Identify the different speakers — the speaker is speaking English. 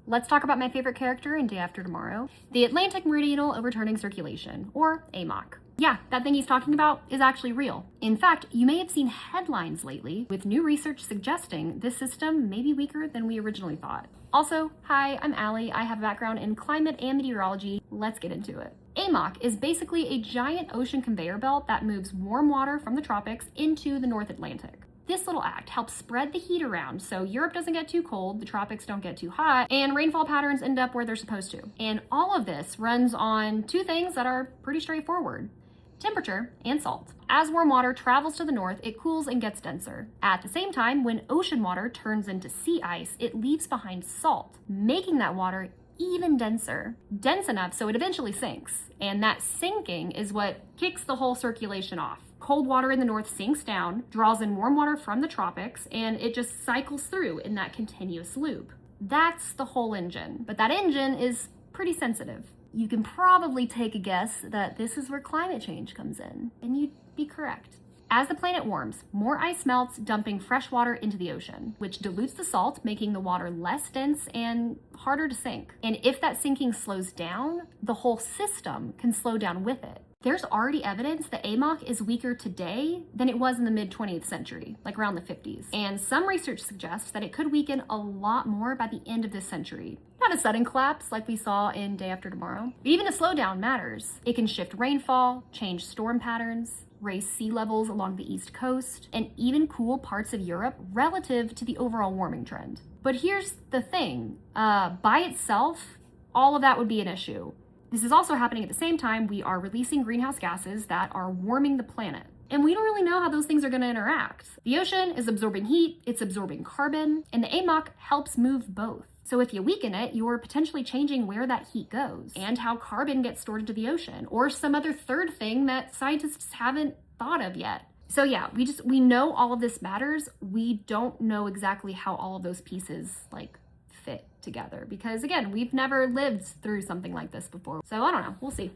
Speaker 1: Let's talk about my favorite character in Day After Tomorrow, the Atlantic Meridional Overturning Circulation, or AMOC. Yeah, that thing he's talking about is actually real. In fact, you may have seen headlines lately with new research suggesting this system may be weaker than we originally thought. Also, hi, I'm Allie. I have a background in climate and meteorology. Let's get into it. AMOC is basically a giant ocean conveyor belt that moves warm water from the tropics into the North Atlantic. This little act helps spread the heat around so Europe doesn't get too cold, the tropics don't get too hot, and rainfall patterns end up where they're supposed to. And all of this runs on two things that are pretty straightforward: temperature and salt. As warm water travels to the north, it cools and gets denser. At the same time, when ocean water turns into sea ice, it leaves behind salt, making that water even denser. Dense enough so it eventually sinks. And that sinking is what kicks the whole circulation off. Cold water in the north sinks down, draws in warm water from the tropics, and it just cycles through in that continuous loop. That's the whole engine. But that engine is pretty sensitive. You can probably take a guess that this is where climate change comes in, and you'd be correct. As the planet warms, more ice melts, dumping fresh water into the ocean, which dilutes the salt, making the water less dense and harder to sink. And if that sinking slows down, the whole system can slow down with it. There's already evidence that AMOC is weaker today than it was in the mid-20th century, like around the 50s. And some research suggests that it could weaken a lot more by the end of this century. Not a sudden collapse like we saw in Day After Tomorrow. But even a slowdown matters. It can shift rainfall, change storm patterns, raise sea levels along the East Coast, and even cool parts of Europe relative to the overall warming trend. But here's the thing, by itself, all of that would be an issue. This is also happening at the same time we are releasing greenhouse gases that are warming the planet. And we don't really know how those things are going to interact. The ocean is absorbing heat, it's absorbing carbon, and the AMOC helps move both. So if you weaken it, you're potentially changing where that heat goes and how carbon gets stored into the ocean, or some other third thing that scientists haven't thought of yet. So yeah, we know all of this matters. We don't know exactly how all of those pieces fit together because again, we've never lived through something like this before. So I don't know, we'll see.